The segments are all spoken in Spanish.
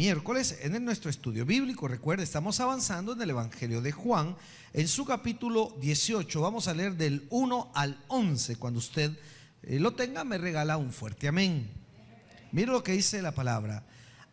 miércoles en nuestro estudio bíblico. Recuerde, estamos avanzando en el Evangelio de Juan, en su capítulo 18. Vamos a leer del 1 al 11. Cuando usted lo tenga, me regala un fuerte amén. Mire lo que dice la palabra.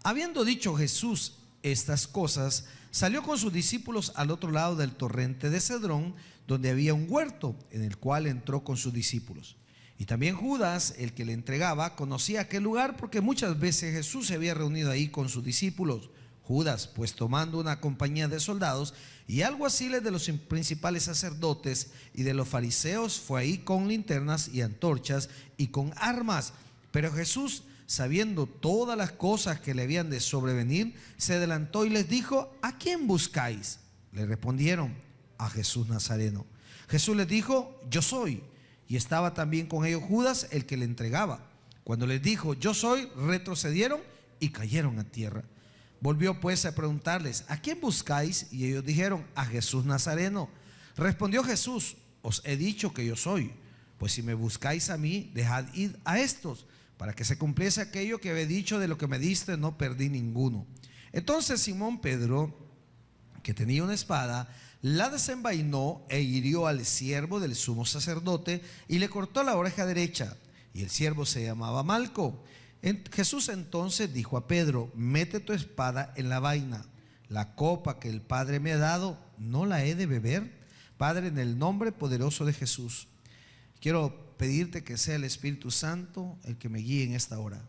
Habiendo dicho Jesús estas cosas, salió con sus discípulos al otro lado del torrente de Cedrón, donde había un huerto, en el cual entró con sus discípulos. Y también Judas, el que le entregaba, conocía aquel lugar, porque muchas veces Jesús se había reunido ahí con sus discípulos. Judas, pues tomando una compañía de soldados y alguaciles de los principales sacerdotes y de los fariseos, fue ahí con linternas y antorchas y con armas. Pero Jesús, sabiendo todas las cosas que le habían de sobrevenir, se adelantó y les dijo: ¿a quién buscáis? Le respondieron: a Jesús Nazareno. Jesús les dijo: yo soy. Y estaba también con ellos Judas, el que le entregaba. Cuando les dijo: yo soy, retrocedieron y cayeron a tierra. Volvió pues a preguntarles: ¿a quién buscáis? Y ellos dijeron: a Jesús Nazareno. Respondió Jesús: os he dicho que yo soy. Pues si me buscáis a mí, dejad ir a estos, para que se cumpliese aquello que había dicho: de lo que me diste no perdí ninguno. Entonces Simón Pedro, que tenía una espada, la desenvainó e hirió al siervo del sumo sacerdote y le cortó la oreja derecha. Y el siervo se llamaba Malco. Jesús entonces dijo a Pedro: mete tu espada en la vaina. La copa que el Padre me ha dado, ¿no la he de beber? Padre, en el nombre poderoso de Jesús, quiero pedirte que sea el Espíritu Santo el que me guíe en esta hora.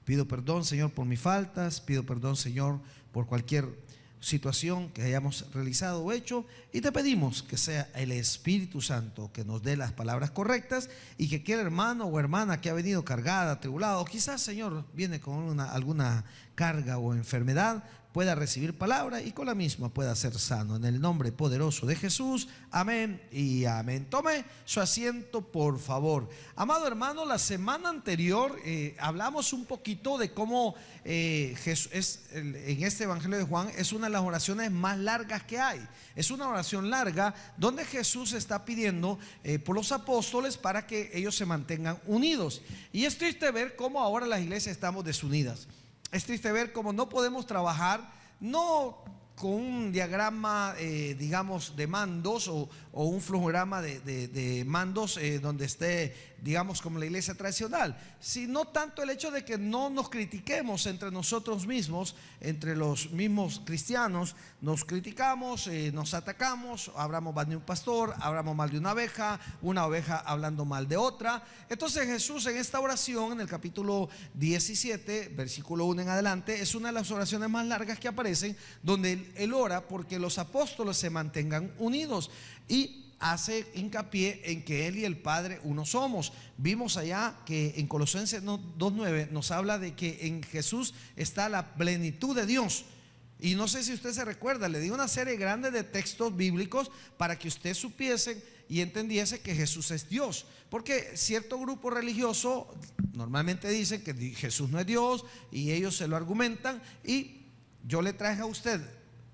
Pido perdón, Señor, por mis faltas. Pido perdón, Señor, por cualquier situación que hayamos realizado o hecho, y te pedimos que sea el Espíritu Santo que nos dé las palabras correctas, y que aquel hermano o hermana que ha venido cargada, atribulado, o quizás, Señor, viene con alguna carga o enfermedad, pueda recibir palabra y con la misma pueda ser sano, en el nombre poderoso de Jesús. Amén y amén. Tome su asiento, por favor. Amado hermano, la semana anterior hablamos un poquito de cómo Jesús en este Evangelio de Juan es una de las oraciones más largas que hay. Es una oración larga donde Jesús está pidiendo por los apóstoles para que ellos se mantengan unidos. Y es triste ver cómo ahora las iglesias estamos desunidas. Es triste ver cómo no podemos trabajar, no con un diagrama, digamos, de mandos o un flujograma de mandos donde esté, digamos, como la iglesia tradicional, sino tanto el hecho de que no nos critiquemos entre nosotros mismos, entre los mismos cristianos. Nos criticamos, nos atacamos, hablamos mal de un pastor, hablamos mal de una oveja hablando mal de otra. Entonces Jesús, en esta oración, en el capítulo 17, versículo 1 en adelante, es una de las oraciones más largas que aparecen, donde él ora porque los apóstoles se mantengan unidos, y hace hincapié en que él y el Padre uno somos. Vimos allá que en Colosenses 2:9 nos habla de que en Jesús está la plenitud de Dios. Y no sé si usted se recuerda, le di una serie grande de textos bíblicos para que usted supiese y entendiese que Jesús es Dios. Porque cierto grupo religioso normalmente dicen que Jesús no es Dios, y ellos se lo argumentan. Y yo le traje a usted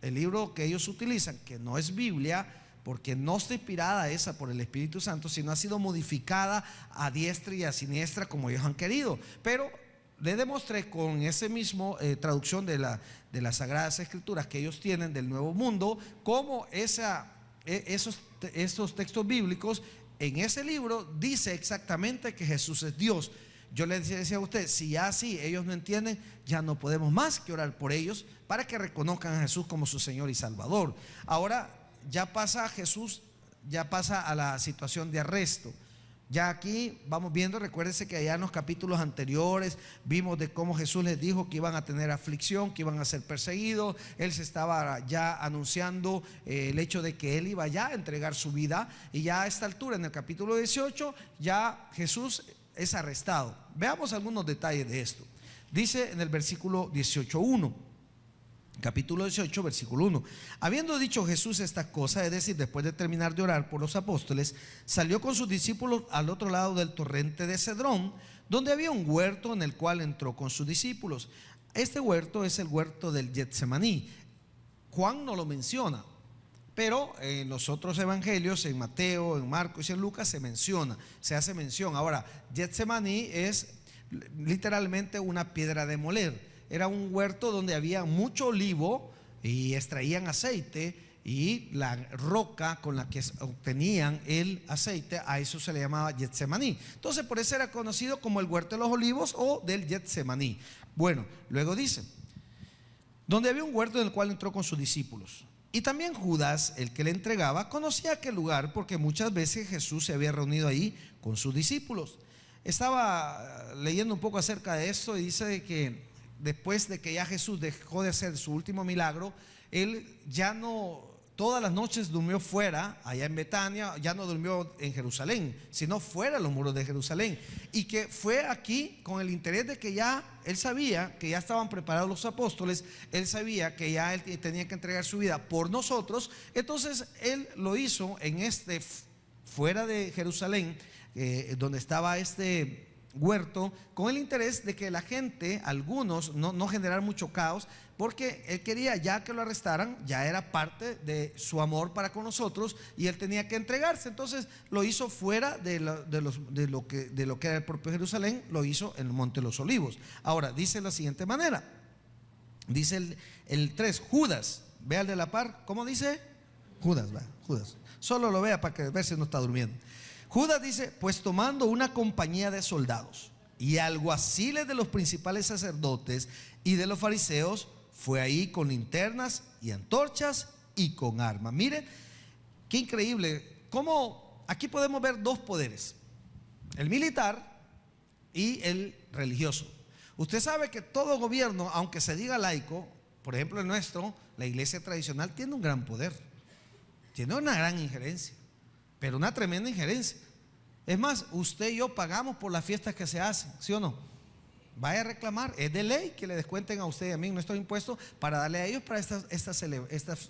el libro que ellos utilizan, que no es Biblia, porque no está inspirada esa por el Espíritu Santo, sino ha sido modificada a diestra y a siniestra como ellos han querido. Pero le demostré con ese mismo traducción de las Sagradas Escrituras que ellos tienen del Nuevo Mundo, cómo esos textos bíblicos en ese libro dice exactamente que Jesús es Dios. Yo les decía a usted, si ya así ellos no entienden, ya no podemos más que orar por ellos para que reconozcan a Jesús como su Señor y Salvador. Ahora ya pasa Jesús, ya pasa a la situación de arresto. Ya aquí vamos viendo, recuérdense que allá en los capítulos anteriores vimos de cómo Jesús les dijo que iban a tener aflicción, que iban a ser perseguidos. Él se estaba ya anunciando el hecho de que él iba ya a entregar su vida, y ya a esta altura, en el capítulo 18, ya Jesús es arrestado. Veamos algunos detalles de esto. Dice en el versículo 18:1, capítulo 18, versículo 1: habiendo dicho Jesús estas cosas, es decir, después de terminar de orar por los apóstoles, salió con sus discípulos al otro lado del torrente de Cedrón, donde había un huerto, en el cual entró con sus discípulos. Este huerto es el huerto del Getsemaní. Juan no lo menciona, pero en los otros evangelios, en Mateo, en Marcos y en Lucas, se hace mención. Ahora, Getsemaní es literalmente una piedra de moler. era un huerto donde había mucho olivo y extraían aceite, y la roca con la que obtenían el aceite, a eso se le llamaba Getsemaní. Entonces por eso era conocido como el huerto de los olivos o del Getsemaní. Bueno, luego dice, donde había un huerto en el cual entró con sus discípulos. Y también Judas, el que le entregaba, conocía aquel lugar porque muchas veces Jesús se había reunido ahí con sus discípulos. Estaba leyendo un poco acerca de esto y dice que después de que ya Jesús dejó de hacer su último milagro, él ya no, todas las noches durmió fuera, allá en Betania, ya no durmió en Jerusalén, sino fuera de los muros de Jerusalén. Y que fue aquí con el interés de que ya él sabía que ya estaban preparados los apóstoles, él sabía que ya él tenía que entregar su vida por nosotros. Entonces él lo hizo en fuera de Jerusalén, donde estaba este huerto, con el interés de que la gente, algunos, no generar mucho caos, porque él quería, ya que lo arrestaran, ya era parte de su amor para con nosotros y él tenía que entregarse. Entonces lo hizo fuera de lo que era el propio Jerusalén, lo hizo en el Monte de los Olivos. Ahora dice de la siguiente manera, dice el 3, Judas, vea el de la par, ¿cómo dice? Judas, solo lo vea para que ver si no está durmiendo. Judas dice, pues tomando una compañía de soldados y alguaciles de los principales sacerdotes y de los fariseos, fue ahí con linternas y antorchas y con armas. Miren, qué increíble, cómo aquí podemos ver dos poderes, el militar y el religioso. Usted sabe que todo gobierno, aunque se diga laico, por ejemplo el nuestro, la iglesia tradicional, tiene un gran poder, tiene una gran injerencia, pero una tremenda injerencia. Es más, usted y yo pagamos por las fiestas que se hacen, ¿sí o no? Vaya a reclamar, es de ley que le descuenten a usted y a mí nuestros impuestos para darle a ellos para estas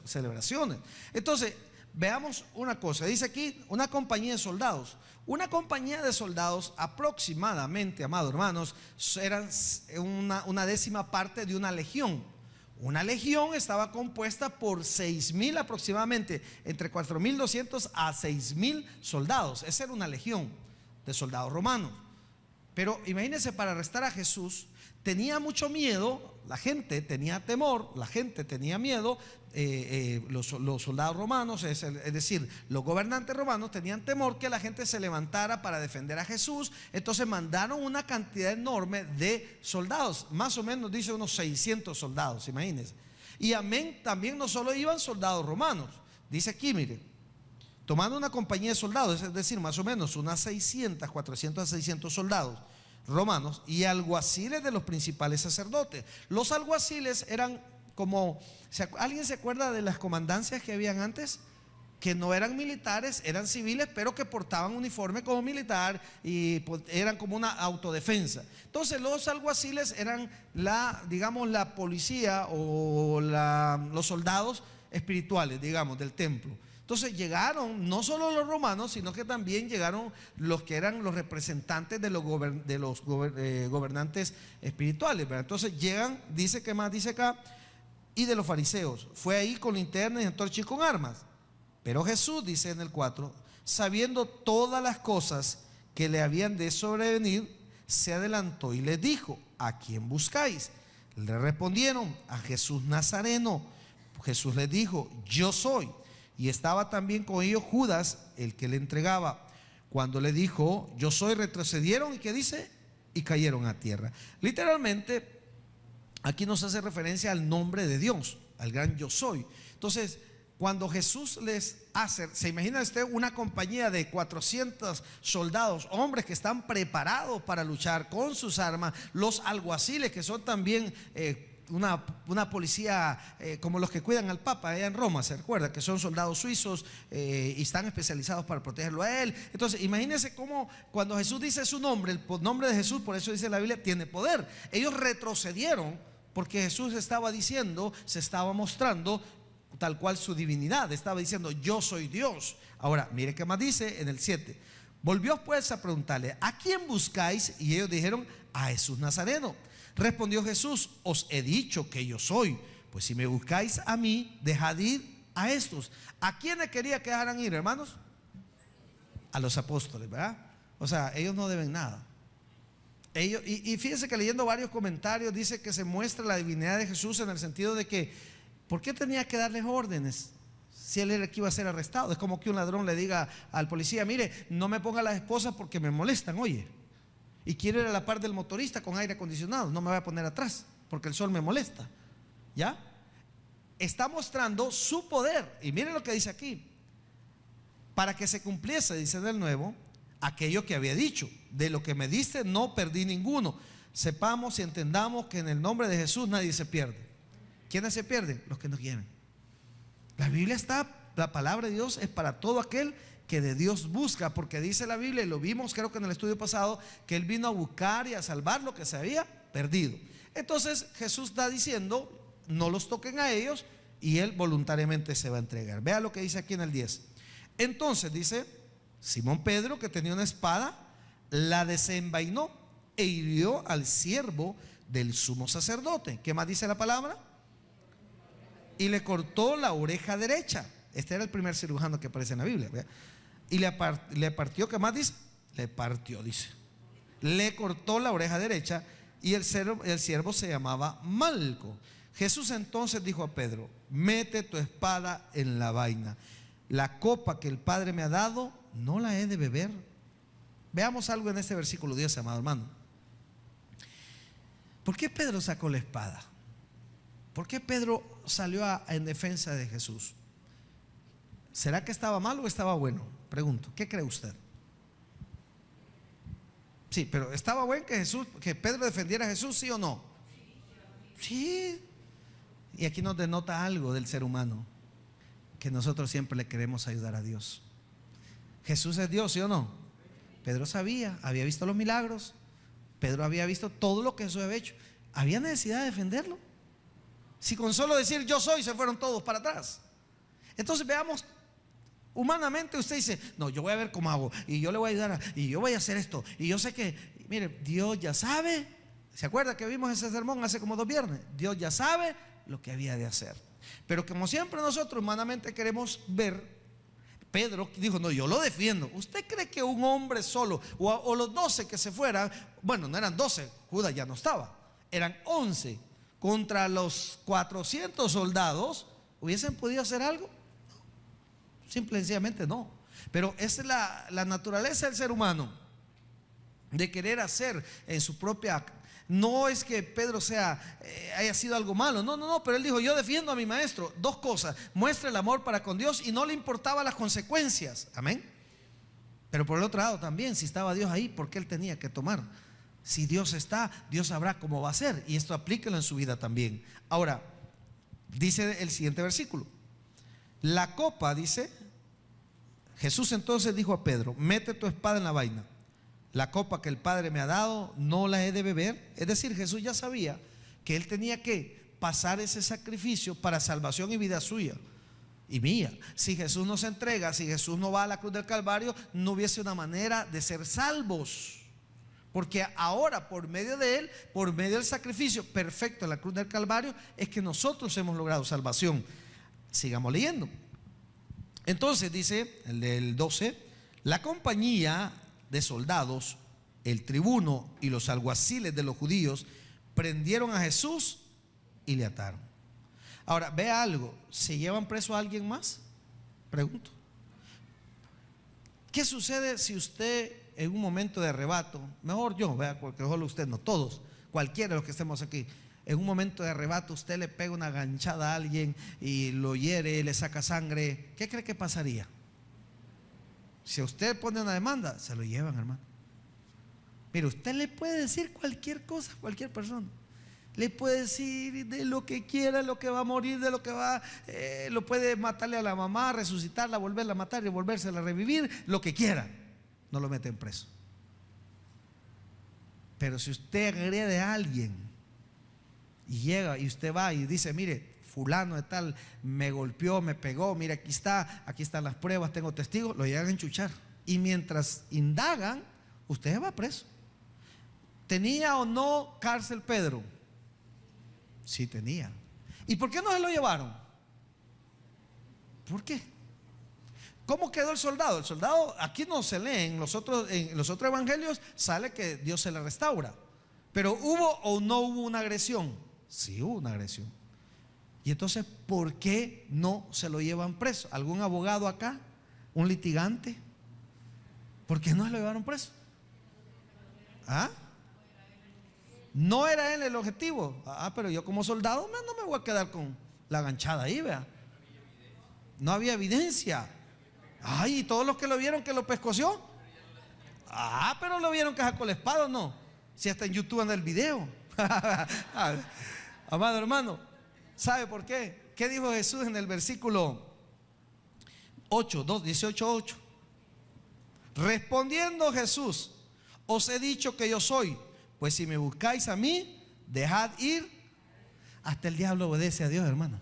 celebraciones. Entonces, veamos una cosa, dice aquí una compañía de soldados. Una compañía de soldados aproximadamente, amados hermanos, eran una décima parte de una legión. Una legión estaba compuesta por 6,000 aproximadamente, entre 4,200 a 6,000 soldados. Esa era una legión de soldados romanos. Pero imagínense, para arrestar a Jesús tenía mucho miedo, la gente tenía temor, la gente tenía miedo, los soldados romanos, es decir, los gobernantes romanos tenían temor que la gente se levantara para defender a Jesús. Entonces mandaron una cantidad enorme de soldados, más o menos dice unos 600 soldados, imagínense. Y amén, también no solo iban soldados romanos, dice aquí, mire, tomando una compañía de soldados, es decir, más o menos unas 600, 400 a 600 soldados romanos y alguaciles de los principales sacerdotes. Los alguaciles eran como, ¿alguien se acuerda de las comandancias que habían antes? Que no eran militares, eran civiles, pero que portaban uniforme como militar y eran como una autodefensa. Entonces los alguaciles eran digamos, la policía o los soldados espirituales, digamos, del templo. Entonces llegaron no solo los romanos, sino que también llegaron los que eran los representantes de los gobernantes espirituales, ¿verdad? Entonces llegan, dice que más dice acá, y de los fariseos, fue ahí con linternas y antorchas y con armas. Pero Jesús, dice en el 4, sabiendo todas las cosas que le habían de sobrevenir, se adelantó y les dijo, ¿a quién buscáis? Le respondieron, a Jesús Nazareno. Jesús les dijo, yo soy. Y estaba también con ellos Judas, el que le entregaba. Cuando le dijo, yo soy, retrocedieron, ¿y qué dice? Y cayeron a tierra. Literalmente, aquí nos hace referencia al nombre de Dios, al gran yo soy. Entonces, cuando Jesús les hace, ¿se imagina usted una compañía de 400 soldados, hombres que están preparados para luchar con sus armas, los alguaciles que son también una policía como los que cuidan al Papa allá en Roma, se recuerda que son soldados suizos y están especializados para protegerlo a él? Entonces imagínense cómo cuando Jesús dice su nombre, el nombre de Jesús, por eso dice la Biblia, tiene poder. Ellos retrocedieron porque Jesús estaba diciendo, se estaba mostrando tal cual su divinidad, estaba diciendo, yo soy Dios. Ahora mire qué más dice en el 7. Volvió pues a preguntarle, ¿a quién buscáis? Y ellos dijeron, a Jesús Nazareno. Respondió Jesús, os he dicho que yo soy. Pues si me buscáis a mí, dejad ir a estos. ¿A quiénes quería que dejaran ir, hermanos? A los apóstoles, ¿verdad? O sea, ellos no deben nada. Y fíjense que leyendo varios comentarios dice que se muestra la divinidad de Jesús en el sentido de que, ¿por qué tenía que darles órdenes si él era el que iba a ser arrestado? Es como que un ladrón le diga al policía: mire, no me ponga las esposas porque me molestan, oye, y quiero ir a la par del motorista con aire acondicionado, no me voy a poner atrás porque el sol me molesta. ¿Ya? Está mostrando su poder. Y miren lo que dice aquí: para que se cumpliese, dice del nuevo, aquello que había dicho: de lo que me diste no perdí ninguno. Sepamos y entendamos que en el nombre de Jesús nadie se pierde. ¿Quiénes se pierden? Los que no quieren. La Biblia está, la palabra de Dios es para todo aquel que de Dios busca, porque dice la Biblia, y lo vimos creo que en el estudio pasado, que Él vino a buscar y a salvar lo que se había perdido. Entonces Jesús está diciendo: no los toquen a ellos, y Él voluntariamente se va a entregar. Vea lo que dice aquí en el 10. Entonces dice: Simón Pedro, que tenía una espada, la desenvainó e hirió al siervo del sumo sacerdote. ¿Qué más dice la palabra? Y le cortó la oreja derecha. Este era el primer cirujano que aparece en la Biblia, ¿verdad? Y le partió, ¿qué más dice? Le partió, dice. Le cortó la oreja derecha. Y el siervo se llamaba Malco. Jesús entonces dijo a Pedro: mete tu espada en la vaina. La copa que el Padre me ha dado, ¿no la he de beber? Veamos algo en este versículo 10, amado hermano. ¿Por qué Pedro sacó la espada? ¿Por qué Pedro salió en defensa de Jesús? ¿Será que estaba mal o estaba bueno? Pregunto, ¿qué cree usted? Sí, pero ¿estaba bueno que Pedro defendiera a Jesús, sí o no? Sí. Y aquí nos denota algo del ser humano, que nosotros siempre le queremos ayudar a Dios. Jesús es Dios, ¿sí o no? Pedro sabía, había visto los milagros. Pedro había visto todo lo que Jesús había hecho. ¿Había necesidad de defenderlo? Si con solo decir yo soy se fueron todos para atrás. Entonces veamos, humanamente usted dice: no, yo voy a ver cómo hago, y yo le voy a ayudar, y yo voy a hacer esto, y yo sé que, mire, Dios ya sabe. ¿Se acuerda que vimos ese sermón hace como 2 viernes? Dios ya sabe lo que había de hacer. Pero como siempre nosotros humanamente queremos ver, Pedro dijo: no, yo lo defiendo. ¿Usted cree que un hombre solo o los 12 que se fueran, bueno, no eran 12, Judas ya no estaba, eran 11, contra los 400 soldados, hubiesen podido hacer algo? Simple y sencillamente no. Pero esa es la naturaleza del ser humano, de querer hacer en su propia. No es que Pedro haya sido algo malo, no, pero él dijo: yo defiendo a mi maestro. 2 cosas: muestra el amor para con Dios y no le importaban las consecuencias. Amén. Pero por el otro lado también, si estaba Dios ahí, ¿por qué él tenía que tomar? Si Dios está, Dios sabrá cómo va a ser, y esto aplíquelo en su vida también. Ahora, dice el siguiente versículo: la copa, dice, Jesús entonces dijo a Pedro: mete tu espada en la vaina. La copa que el Padre me ha dado, ¿no la he de beber? Es decir, Jesús ya sabía que él tenía que pasar ese sacrificio para salvación y vida suya y mía. Si Jesús no se entrega, si Jesús no va a la cruz del Calvario, no hubiese una manera de ser salvos. Porque ahora, por medio de él, por medio del sacrificio perfecto en la cruz del Calvario, es que nosotros hemos logrado salvación. Sigamos leyendo. Entonces dice el del 12: la compañía de soldados, el tribuno y los alguaciles de los judíos prendieron a Jesús y le ataron. Ahora, vea algo: ¿se llevan preso a alguien más? Pregunto. ¿Qué sucede si usted en un momento de arrebato, mejor yo, vea, porque solo usted, no todos, cualquiera de los que estemos aquí, en un momento de arrebato usted le pega una ganchada a alguien y lo hiere, le saca sangre? ¿Qué cree que pasaría? Si usted pone una demanda, se lo llevan, hermano. Mire, usted le puede decir cualquier cosa a cualquier persona. Le puede decir de lo que quiera, lo que va a morir, de lo que va, lo puede matarle a la mamá, resucitarla, volverla a matar y volvérsela a revivir, lo que quiera. No lo meten preso. Pero si usted agrede a alguien y llega y usted va y dice: mire, fulano de tal me golpeó, me pegó, mire, aquí están las pruebas, tengo testigos, lo llegan a enchuchar. Y mientras indagan, usted va preso. ¿Tenía o no cárcel Pedro? Sí tenía. ¿Y por qué no se lo llevaron? ¿Por qué? ¿Cómo quedó el soldado? El soldado, aquí no se lee, en los otros evangelios sale que Dios se le restaura. Pero ¿hubo o no hubo una agresión? Sí hubo una agresión. Y entonces, ¿por qué no se lo llevan preso? ¿Algún abogado acá? ¿Un litigante? ¿Por qué no se lo llevaron preso? ¿Ah? No era él el objetivo. Pero yo como soldado no me voy a quedar con la ganchada ahí, vea. No había evidencia. Ay, ¿y todos los que lo vieron que lo pescoció? Pero lo vieron que sacó la espada, ¿o no? Si hasta en YouTube anda el video. Amado hermano, ¿sabe por qué? ¿Qué dijo Jesús en el versículo 18:8? Respondiendo Jesús: os he dicho que yo soy, pues si me buscáis a mí, dejad ir. Hasta el diablo obedece a Dios, hermano.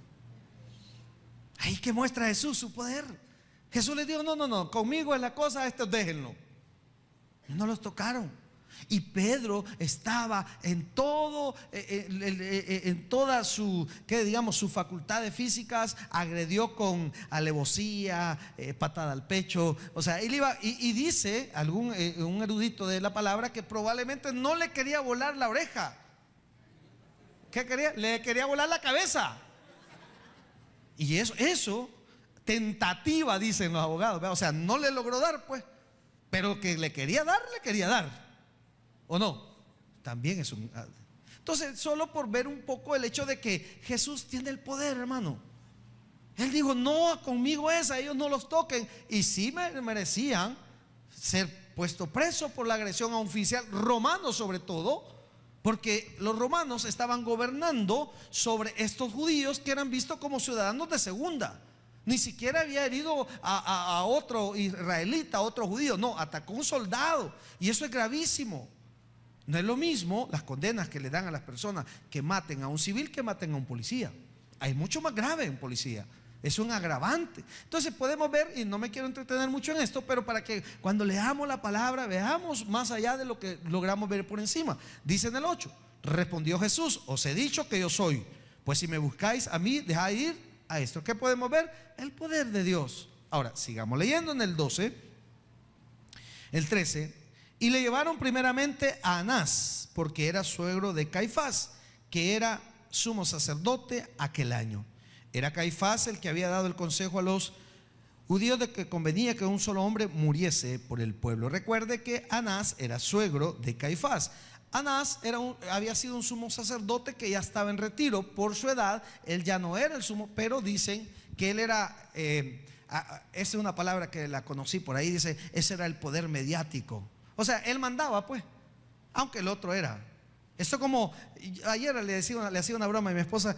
Ahí que muestra Jesús su poder. Jesús les dijo: no, conmigo es la cosa, estos déjenlo. No los tocaron. Y Pedro estaba en todo, en toda su, sus facultades físicas. Agredió con alevosía, patada al pecho. O sea, él iba y dice un erudito de la palabra que probablemente no le quería volar la oreja. ¿Qué quería? Le quería volar la cabeza. Y eso tentativa, dicen los abogados. O sea, no le logró dar, pues, pero que le quería dar. ¿O no? También es un... Entonces, solo por ver un poco el hecho de que Jesús tiene el poder, hermano. Él dijo: no, conmigo ellos no los toquen. Y sí merecían ser puesto preso por la agresión a un oficial romano, sobre todo, porque los romanos estaban gobernando sobre estos judíos que eran vistos como ciudadanos de segunda. Ni siquiera había herido a otro israelita, a otro judío. No, atacó a un soldado. Y eso es gravísimo. No es lo mismo las condenas que le dan a las personas que maten a un civil que maten a un policía. Hay mucho más grave en policía. Es un agravante. Entonces podemos ver, y no me quiero entretener mucho en esto, pero para que cuando leamos la palabra veamos más allá de lo que logramos ver por encima. Dice en el 8: respondió Jesús: os he dicho que yo soy, pues si me buscáis a mí, dejad ir a esto. ¿Qué podemos ver? El poder de Dios. Ahora sigamos leyendo en el 12, el 13. Y le llevaron primeramente a Anás, porque era suegro de Caifás, que era sumo sacerdote aquel año. Era Caifás el que había dado el consejo a los judíos de que convenía que un solo hombre muriese por el pueblo. Recuerde que Anás era suegro de Caifás. Anás había sido un sumo sacerdote que ya estaba en retiro por su edad. Él ya no era el sumo, pero dicen que él era, esa es una palabra que la conocí por ahí, dice, ese era el poder mediático. O sea, él mandaba, pues, aunque el otro era. Esto como, ayer le hacía una broma a mi esposa,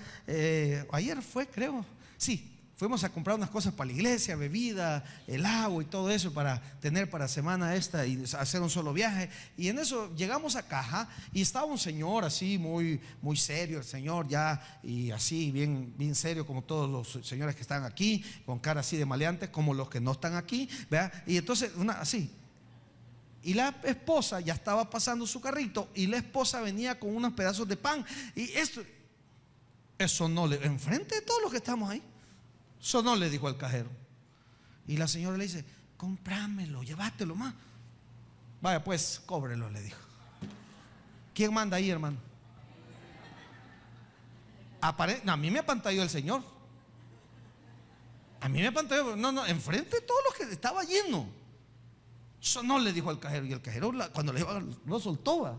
ayer fue, creo, sí. Fuimos a comprar unas cosas para la iglesia, bebida, el agua y todo eso para tener para semana esta y hacer un solo viaje. Y en eso llegamos a caja y estaba un señor así muy, muy serio, el señor ya, y así bien, bien serio como todos los señores que están aquí, con cara así de maleantes como los que no están aquí, ¿verdad? Y entonces así. Y la esposa ya estaba pasando su carrito y la esposa venía con unos pedazos de pan. Y eso no le, enfrente de todos los que estamos ahí. Eso no le dijo al cajero. Y la señora le dice, comprámelo, llévatelo más. Vaya pues, cóbrelo, le dijo. ¿Quién manda ahí, hermano? A mí me apantalló el señor. A mí me apantalló, no, enfrente de todos los que estaba lleno. Eso no le dijo al cajero. Y el cajero cuando le dijo, lo soltó, ¿va?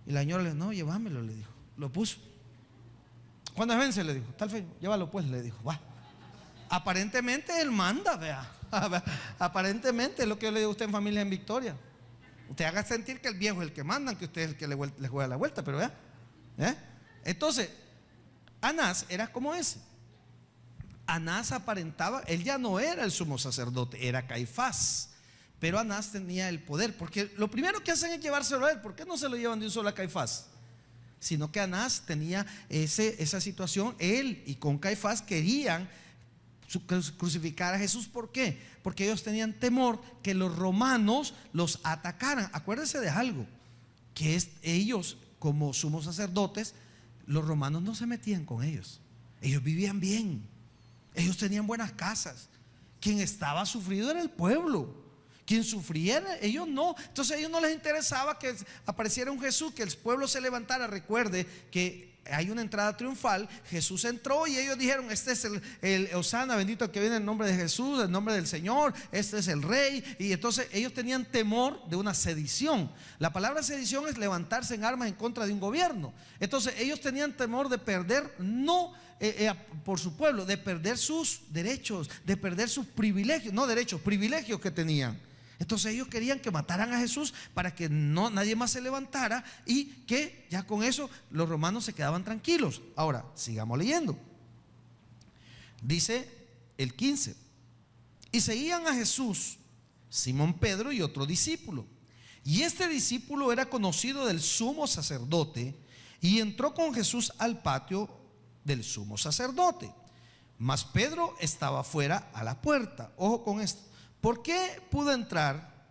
Y la señora le dijo, no, llévamelo, le dijo. Lo puso. ¿Cuándo vence? Le dijo, tal fe, llévalo pues, le dijo, va. Aparentemente él manda, vea. Aparentemente es lo que yo le digo a usted en Familia en Victoria. Usted haga sentir que el viejo es el que manda, que usted es el que le juega la vuelta, pero vea. Entonces, Anás era como ese. Anás aparentaba, él ya no era el sumo sacerdote, era Caifás. Pero Anás tenía el poder, porque lo primero que hacen es llevárselo a él. ¿Por qué no se lo llevan de un solo a Caifás? Sino que Anás tenía esa situación, él y con Caifás querían crucificar a Jesús. ¿Por qué? Porque ellos tenían temor que los romanos los atacaran. Acuérdense de algo, que ellos como sumos sacerdotes, los romanos no se metían con ellos. Ellos vivían bien, ellos tenían buenas casas. Quien estaba sufrido era el pueblo. quien sufriera, ellos no. Entonces a ellos no les interesaba que apareciera un Jesús, que el pueblo se levantara. Recuerde que hay una entrada triunfal. Jesús entró y ellos dijeron: este es el Hosana, bendito el que viene en el nombre de Jesús, en el nombre del Señor, este es el rey. Y entonces ellos tenían temor de una sedición. La palabra sedición es levantarse en armas en contra de un gobierno. Entonces ellos tenían temor de perder, no por su pueblo, de perder sus derechos, de perder sus privilegios, no derechos, privilegios que tenían. Entonces ellos querían que mataran a Jesús para que nadie más se levantara, y que ya con eso los romanos se quedaban tranquilos. Ahora, sigamos leyendo. Dice el 15: y seguían a Jesús Simón Pedro y otro discípulo. Y este discípulo era conocido del sumo sacerdote, y entró con Jesús al patio del sumo sacerdote. Mas Pedro estaba fuera a la puerta. Ojo con esto. ¿Por qué pudo entrar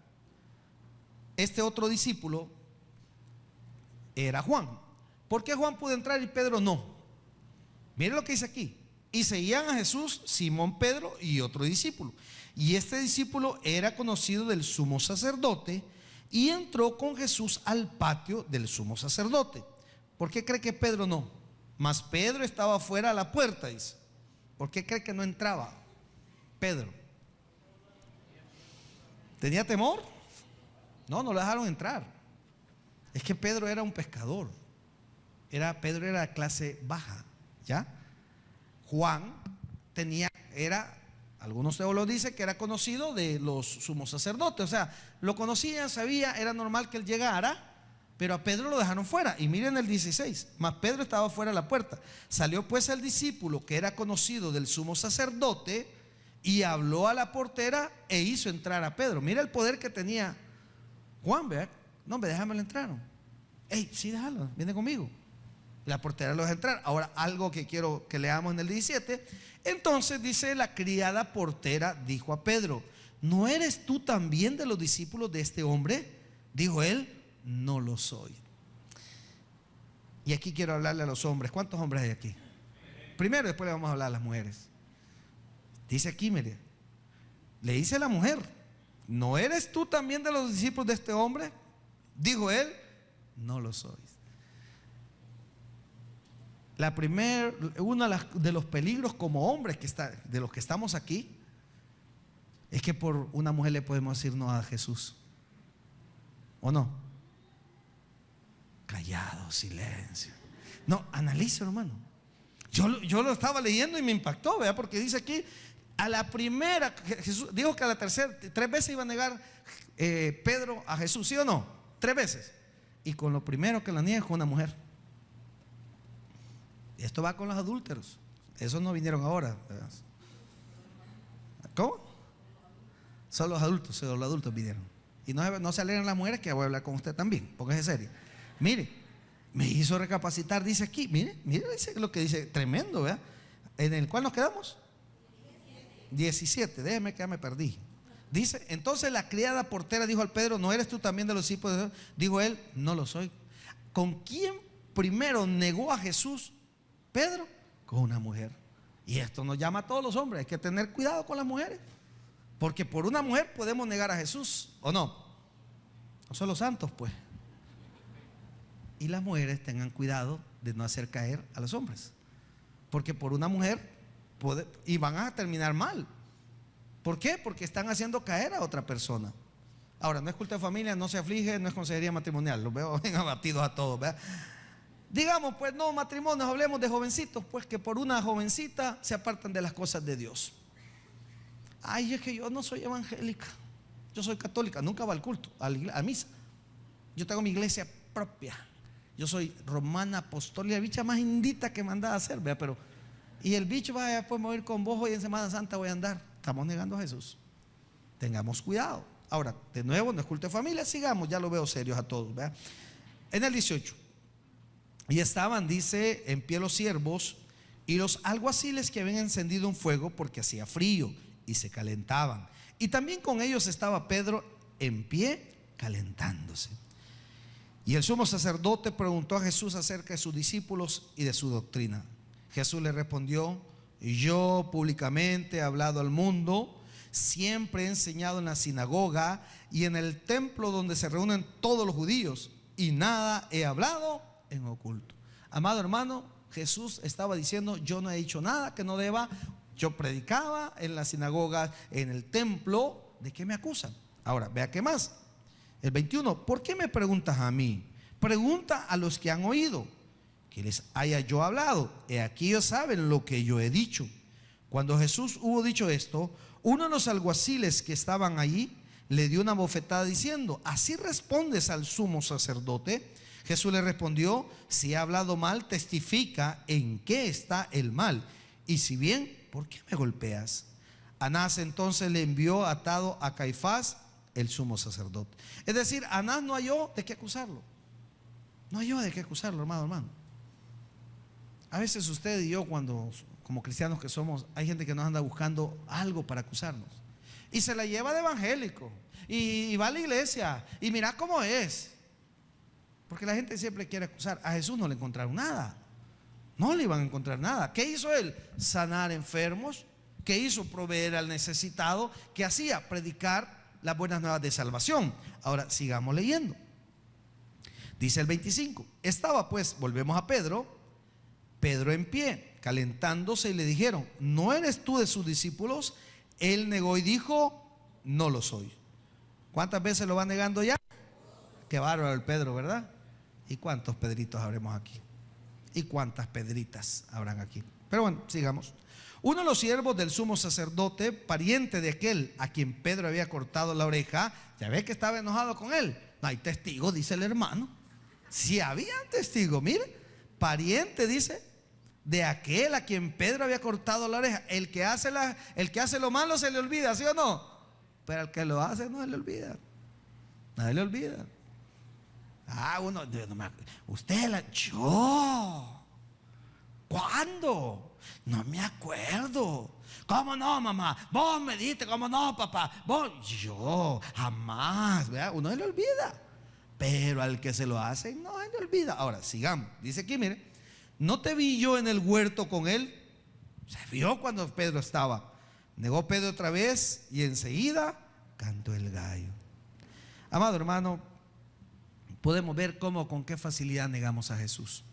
este otro discípulo? Era Juan. ¿Por qué Juan pudo entrar y Pedro no? Mire lo que dice aquí: y seguían a Jesús Simón Pedro y otro discípulo. Y este discípulo era conocido del sumo sacerdote, y entró con Jesús al patio del sumo sacerdote. ¿Por qué cree que Pedro no? Mas Pedro estaba fuera a la puerta, dice. ¿Por qué cree que no entraba Pedro? ¿Tenía temor? No lo dejaron entrar. Es que Pedro era un pescador. Pedro era de clase baja, ¿ya? Juan algunos teólogos dicen que era conocido de los sumos sacerdotes. O sea, lo conocían, sabía, era normal que él llegara. Pero a Pedro lo dejaron fuera. Y miren el 16: mas Pedro estaba fuera de la puerta. Salió pues el discípulo que era conocido del sumo sacerdote, y habló a la portera e hizo entrar a Pedro. Mira el poder que tenía Juan, ¿verdad? No, déjamelo entrar. Ey, sí, déjalo, viene conmigo. La portera lo deja entrar. Ahora, algo que quiero que leamos en el 17. Entonces dice: la criada portera dijo a Pedro: ¿no eres tú también de los discípulos de este hombre? Dijo él: no lo soy. Y aquí quiero hablarle a los hombres. ¿Cuántos hombres hay aquí? Primero, después le vamos a hablar a las mujeres. Dice aquí, mire, le dice a la mujer: ¿no eres tú también de los discípulos de este hombre? Dijo él: no lo soy. Uno de los peligros como hombres de los que estamos aquí, es que por una mujer le podemos decir no a Jesús. ¿O no? Callado, silencio. No, analice, hermano. Yo lo estaba leyendo y me impactó, ¿verdad? Porque dice aquí: a la primera, Jesús dijo que a la tercera, 3 veces iba a negar Pedro a Jesús, ¿sí o no? 3 veces. Y con lo primero que la niega es con una mujer. Y esto va con los adúlteros. Esos no vinieron ahora, ¿verdad? ¿Cómo? Solo los adultos vinieron. Y no se alegran las mujeres, que voy a hablar con usted también, póngase en serio. Mire, me hizo recapacitar, dice aquí, mire dice lo que dice, tremendo, ¿verdad? ¿En el cual nos quedamos? 17, déjeme que ya me perdí. Dice: entonces la criada portera dijo al Pedro: ¿no eres tú también de los discípulos de Dios? Dijo él: no lo soy. ¿Con quién primero negó a Jesús Pedro? Con una mujer. Y esto nos llama a todos los hombres: hay que tener cuidado con las mujeres, porque por una mujer podemos negar a Jesús, ¿o no? No son los santos, pues. Y las mujeres tengan cuidado de no hacer caer a los hombres, porque por una mujer y van a terminar mal. ¿Por qué? Porque están haciendo caer a otra persona. Ahora, no es culto de familia, no se aflige, no es consejería matrimonial. Los veo bien abatidos a todos, ¿verdad? Digamos, pues no matrimonios, hablemos de jovencitos, pues que por una jovencita se apartan de las cosas de Dios. Ay, es que yo no soy evangélica, yo soy católica, nunca va al culto, a misa. Yo tengo mi iglesia propia. Yo soy romana, apostólica, bicha más indita que mandada a hacer, ¿verdad? Pero y el bicho va, después me voy a ir con vos, hoy en Semana Santa voy a andar. Estamos negando a Jesús. Tengamos cuidado. Ahora, de nuevo, no es culto de familia, sigamos, ya lo veo serios a todos, ¿verdad? En el 18: y estaban, dice, en pie los siervos y los alguaciles que habían encendido un fuego, porque hacía frío, y se calentaban. Y también con ellos estaba Pedro en pie, calentándose. Y el sumo sacerdote preguntó a Jesús acerca de sus discípulos y de su doctrina. Jesús le respondió: yo públicamente he hablado al mundo Siempre he enseñado en la sinagoga y en el templo donde se reúnen todos los judíos, y nada he hablado en oculto. Amado hermano, Jesús estaba diciendo: yo no he dicho nada que no deba. Yo predicaba en la sinagoga, en el templo. ¿De qué me acusan? Ahora, vea qué más. El 21, ¿por qué me preguntas a mí? Pregunta a los que han oído, que les haya yo hablado. He aquí ellos saben lo que yo he dicho. Cuando Jesús hubo dicho esto, uno de los alguaciles que estaban allí le dio una bofetada diciendo: ¿así respondes al sumo sacerdote? Jesús le respondió: si he hablado mal, testifica en qué está el mal, y si bien, ¿por qué me golpeas? Anás entonces le envió atado a Caifás, el sumo sacerdote. Es decir, Anás no halló de qué acusarlo. No halló de qué acusarlo, hermano. A veces usted y yo, cuando como cristianos que somos, hay gente que nos anda buscando algo para acusarnos, y se la lleva de evangélico, y va a la iglesia, y mira cómo es, porque la gente siempre quiere acusar. A Jesús no le encontraron nada, no le iban a encontrar nada. ¿Qué hizo él? Sanar enfermos. ¿Qué hizo? Proveer al necesitado. ¿Qué hacía? Predicar las buenas nuevas de salvación. Ahora sigamos leyendo. Dice el 25: estaba pues, volvemos a Pedro en pie, calentándose, y le dijeron: ¿no eres tú de sus discípulos? Él negó y dijo: no lo soy. ¿Cuántas veces lo va negando ya? Qué bárbaro el Pedro, ¿verdad? ¿Y cuántos Pedritos habremos aquí? ¿Y cuántas Pedritas habrán aquí? Pero bueno, sigamos. Uno de los siervos del sumo sacerdote, pariente de aquel a quien Pedro había cortado la oreja, ya ve que estaba enojado con él. No hay testigos, dice el hermano. Si había testigos, mire, pariente, dice, de aquel a quien Pedro había cortado la oreja. El que hace lo malo se le olvida, ¿sí o no? Pero el que lo hace no se le olvida. Nadie le olvida. Yo. ¿Cuándo? No me acuerdo. ¿Cómo no, mamá? Vos me dijiste. ¿Cómo no, papá? Yo jamás, ¿verdad? Uno se le olvida, pero al que se lo hace no se le olvida. Ahora sigamos. Dice aquí, mire: ¿no te vi yo en el huerto con él? Se vio cuando Pedro estaba. Negó Pedro otra vez, y enseguida cantó el gallo. Amado hermano, podemos ver cómo, con qué facilidad negamos a Jesús.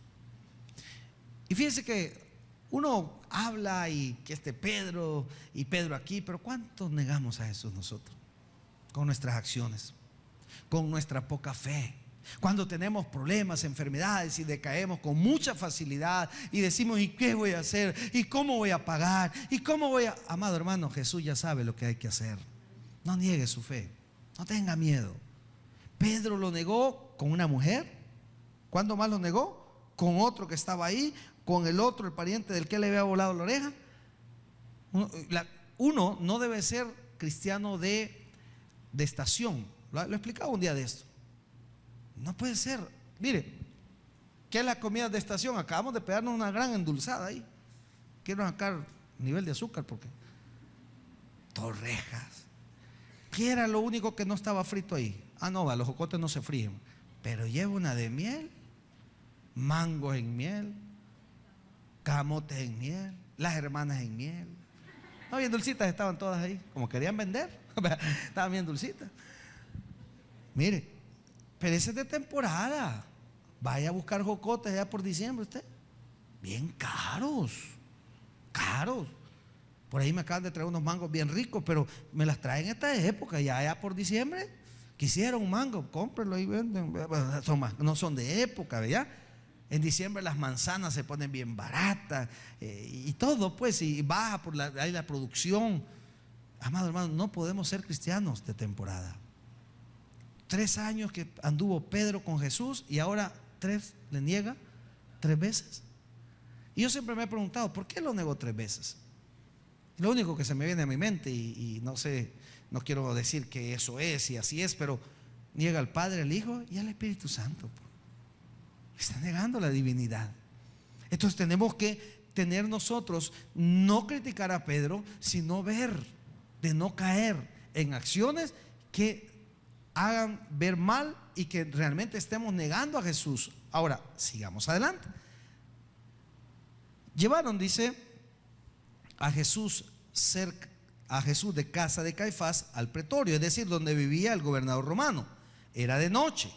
Y fíjense que uno habla y que Pedro y Pedro aquí, pero ¿cuántos negamos a Jesús nosotros? Con nuestras acciones, con nuestra poca fe. Cuando tenemos problemas, enfermedades, y decaemos con mucha facilidad y decimos: ¿y qué voy a hacer? ¿Y cómo voy a pagar? ¿Y cómo voy a...? Amado hermano, Jesús ya sabe lo que hay que hacer. No niegue su fe, no tenga miedo. Pedro lo negó con una mujer. ¿Cuándo más lo negó? Con otro que estaba ahí, con el otro, el pariente del que le había volado la oreja. Uno no debe ser cristiano de estación. Lo explicaba un día de esto. No puede ser. Mire, ¿qué es la comida de estación? Acabamos de pegarnos una gran endulzada ahí. Quiero sacar nivel de azúcar porque torrejas. ¿Qué era lo único que no estaba frito ahí? No, los jocotes no se fríen, pero lleva una de miel, mangos en miel, camotes en miel, las hermanas en miel. No, bien dulcitas estaban todas ahí, como querían vender. Estaban bien dulcitas. Mire, pero ese es de temporada. Vaya a buscar jocotes ya por diciembre usted. Bien caros. Por ahí me acaban de traer unos mangos bien ricos, pero me las traen en esta época, ya por diciembre. Quisiera un mango, cómprelo y venden. No son de época, ¿verdad? En diciembre las manzanas se ponen bien baratas, y todo, pues, y baja por ahí la producción. Amado hermano, no podemos ser cristianos de temporada. 3 años que anduvo Pedro con Jesús, y ahora le niega 3 veces. Y yo siempre me he preguntado: ¿por qué lo negó 3 veces? Lo único que se me viene a mi mente, y no sé, no quiero decir que eso es y así es, pero niega al Padre, al Hijo y al Espíritu Santo. Está negando la divinidad. Entonces tenemos que tener nosotros, no criticar a Pedro, sino ver, de no caer en acciones que hagan ver mal y que realmente estemos negando a Jesús. Ahora, sigamos adelante. Llevaron, dice, a Jesús cerca, a Jesús de casa de Caifás al pretorio, es decir, donde vivía el gobernador romano. Era de noche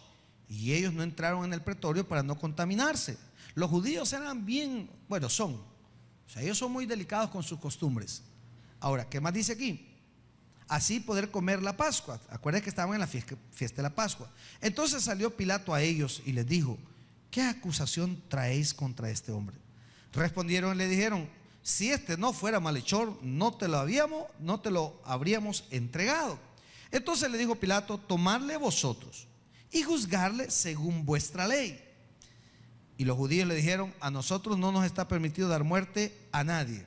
y ellos no entraron en el pretorio para no contaminarse. Los judíos eran bien, bueno, son, o sea, ellos son muy delicados con sus costumbres. Ahora, ¿qué más dice aquí? Así poder comer la Pascua. Acuérdense que estaban en la fiesta de la Pascua. Entonces salió Pilato a ellos y les dijo: ¿qué acusación traéis contra este hombre? Respondieron y le dijeron: si este no fuera malhechor, no te lo habríamos entregado. Entonces le dijo Pilato: tomadle vosotros y juzgarle según vuestra ley. Y los judíos le dijeron: a nosotros no nos está permitido dar muerte a nadie.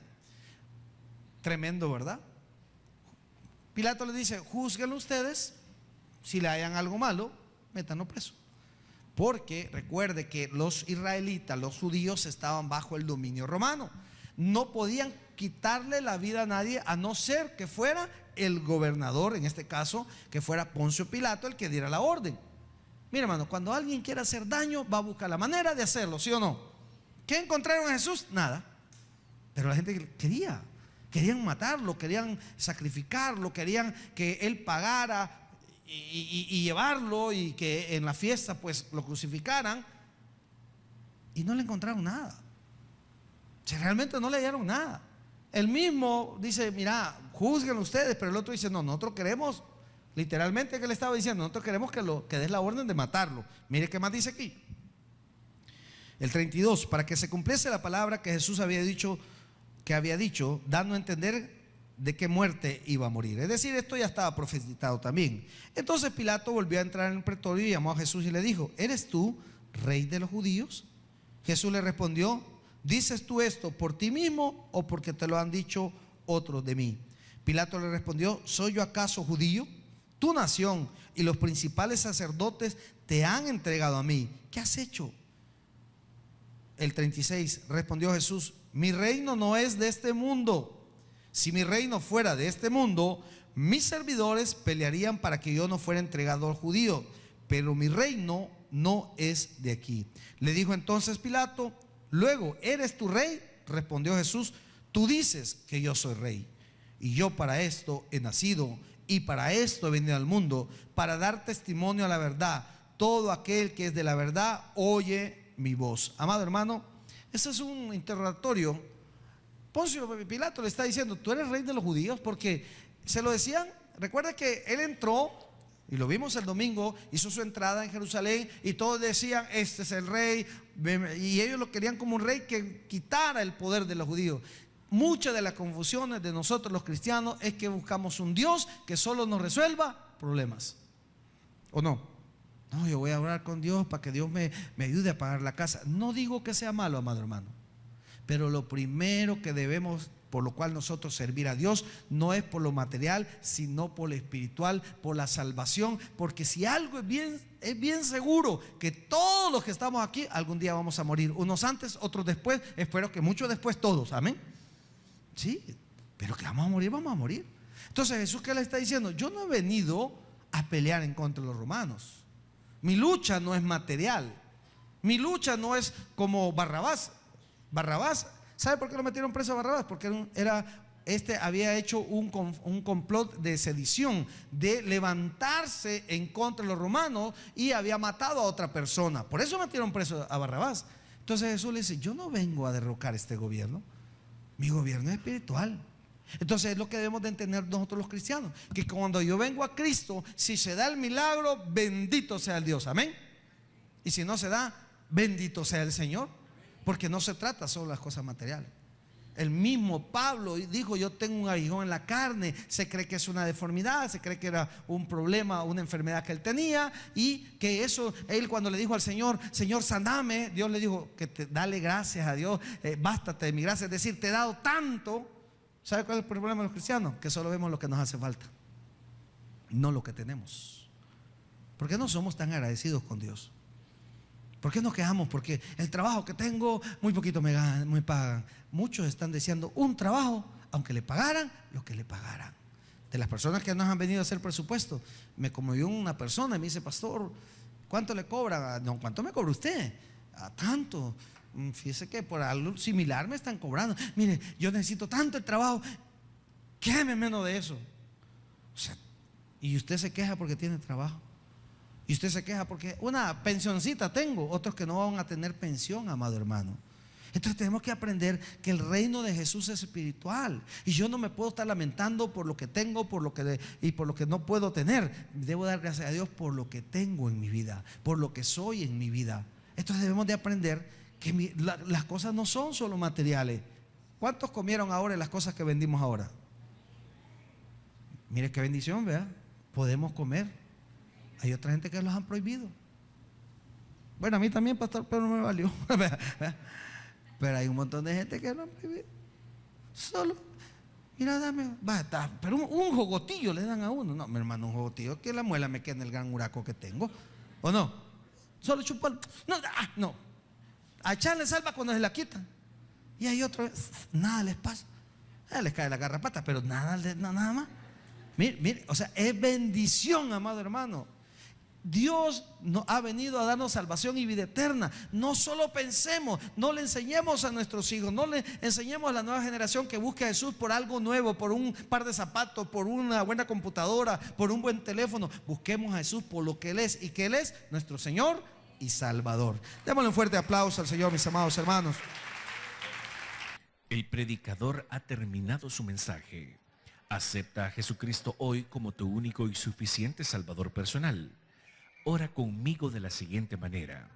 Tremendo, ¿verdad? Pilato le dice: júzguenlo ustedes, si le hayan algo malo, métanlo preso. Porque recuerde que los israelitas, los judíos, estaban bajo el dominio romano. No podían quitarle la vida a nadie, a no ser que fuera el gobernador, en este caso, que fuera Poncio Pilato el que diera la orden. Mira, hermano, cuando alguien quiere hacer daño, va a buscar la manera de hacerlo, ¿sí o no? ¿Qué encontraron a Jesús? Nada. Pero la gente querían matarlo, querían sacrificarlo, querían que él pagara y llevarlo, y que en la fiesta pues lo crucificaran, y no le encontraron nada. O sea, realmente no le hallaron nada. El mismo dice: mira, juzguen ustedes, pero el otro dice: no, nosotros queremos, literalmente, que le estaba diciendo, nosotros queremos que des la orden de matarlo. Mire qué más dice aquí, el 32: para que se cumpliese la palabra que Jesús había dicho, dando a entender de qué muerte iba a morir. Es decir, esto ya estaba profetizado también. Entonces Pilato volvió a entrar en el pretorio y llamó a Jesús y le dijo: ¿eres tú rey de los judíos? Jesús le respondió: ¿dices tú esto por ti mismo o porque te lo han dicho otros de mí? Pilato le respondió: ¿soy yo acaso judío? Tu nación y los principales sacerdotes te han entregado a mí. ¿Qué has hecho? El 36: respondió Jesús: mi reino no es de este mundo. Si mi reino fuera de este mundo, mis servidores pelearían para que yo no fuera entregado al judío, pero mi reino no es de aquí. Le dijo entonces Pilato: luego, ¿eres tu rey? Respondió Jesús: tú dices que yo soy rey, y yo para esto he nacido y para esto he venido al mundo, para dar testimonio a la verdad. Todo aquel que es de la verdad oye mi voz. Amado hermano, ese es un interrogatorio. Poncio Pilato le está diciendo: tú eres rey de los judíos, porque se lo decían. Recuerda que él entró, y lo vimos el domingo, hizo su entrada en Jerusalén y todos decían: este es el rey, y ellos lo querían como un rey que quitara el poder de los judíos. Muchas de las confusiones de nosotros los cristianos es que buscamos un Dios que solo nos resuelva problemas, ¿o no? No, yo voy a orar con Dios para que Dios me ayude a pagar la casa. No digo que sea malo, amado hermano, pero lo primero que debemos, por lo cual nosotros servir a Dios, no es por lo material, sino por lo espiritual, por la salvación. Porque si algo es bien seguro, que todos los que estamos aquí algún día vamos a morir, unos antes, otros después, espero que muchos después, todos, amén. Sí, pero que vamos a morir, vamos a morir. Entonces Jesús, ¿qué le está diciendo? Yo no he venido a pelear en contra de los romanos. Mi lucha no es material, mi lucha no es como Barrabás. Barrabás, ¿sabe por qué lo metieron preso a Barrabás? Porque había hecho un complot de sedición, de levantarse en contra de los romanos, y había matado a otra persona. Por eso metieron preso a Barrabás. Entonces Jesús le dice: yo no vengo a derrocar este gobierno, mi gobierno es espiritual. Entonces es lo que debemos de entender nosotros los cristianos, que cuando yo vengo a Cristo, si se da el milagro, bendito sea el Dios, amén. Y si no se da, bendito sea el Señor. Porque no se trata solo de las cosas materiales. El mismo Pablo dijo: yo tengo un aguijón en la carne. Se cree que es una deformidad, se cree que era un problema, una enfermedad que él tenía, y que eso, él cuando le dijo al Señor: Señor, saname, Dios le dijo: dale gracias a Dios, bástate de mi gracia. Es decir, te he dado tanto. ¿Sabe cuál es el problema de los cristianos? Que solo vemos lo que nos hace falta, no lo que tenemos. ¿Por qué no somos tan agradecidos con Dios? ¿Por qué nos quejamos? Porque el trabajo que tengo, muy poquito me pagan. Muchos están deseando un trabajo, aunque le pagaran lo que le pagaran. De las personas que nos han venido a hacer presupuesto, me conmovió una persona y me dice: pastor, ¿cuánto le cobra? No, ¿cuánto me cobra usted? A tanto. Fíjese que por algo similar me están cobrando. Mire, yo necesito tanto el trabajo. Quédeme menos de eso. O sea, y usted se queja porque tiene trabajo. Y usted se queja porque una pensioncita tengo, otros que no van a tener pensión, amado hermano. Entonces tenemos que aprender que el reino de Jesús es espiritual. Y yo no me puedo estar lamentando por lo que tengo y por lo que no puedo tener. Debo dar gracias a Dios por lo que tengo en mi vida, por lo que soy en mi vida. Entonces debemos de aprender que las cosas no son solo materiales. ¿Cuántos comieron ahora las cosas que vendimos ahora? Mire qué bendición, ¿verdad? Podemos comer. Hay otra gente que los han prohibido. Bueno, a mí también, pastor, pero no me valió. Pero hay un montón de gente que lo han prohibido. Solo, mira, dame, pero un jogotillo le dan a uno. No, mi hermano, un jogotillo que la muela me quede en el gran huraco que tengo. ¿O no? Solo chupar. No, no. A echarle salva cuando se la quitan. Y hay otro, nada les pasa. Les cae la garrapata, pero nada más. Mire, o sea, es bendición, amado hermano. Dios nos ha venido a darnos salvación y vida eterna. No solo pensemos, no le enseñemos a nuestros hijos, no le enseñemos a la nueva generación que busque a Jesús por algo nuevo, por un par de zapatos, por una buena computadora, por un buen teléfono. Busquemos a Jesús por lo que Él es, y que Él es nuestro Señor y Salvador. Démosle un fuerte aplauso al Señor, mis amados hermanos. El predicador ha terminado su mensaje. Acepta a Jesucristo hoy como tu único y suficiente Salvador personal. Ora conmigo de la siguiente manera: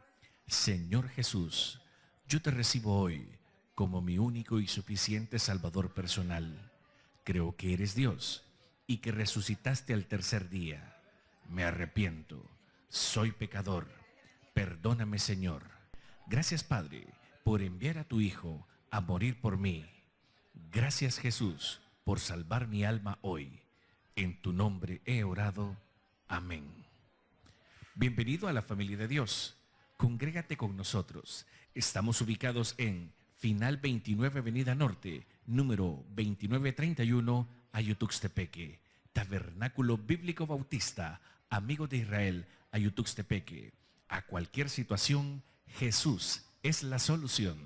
Señor Jesús, yo te recibo hoy como mi único y suficiente Salvador personal. Creo que eres Dios y que resucitaste al tercer día. Me arrepiento, soy pecador. Perdóname, Señor. Gracias, Padre, por enviar a tu Hijo a morir por mí. Gracias, Jesús, por salvar mi alma hoy. En tu nombre he orado. Amén. Bienvenido a la familia de Dios. Congrégate con nosotros. Estamos ubicados en Final 29 Avenida Norte, número 2931, Ayutuxtepeque. Tabernáculo Bíblico Bautista, Amigos de Israel, Ayutuxtepeque. A cualquier situación, Jesús es la solución.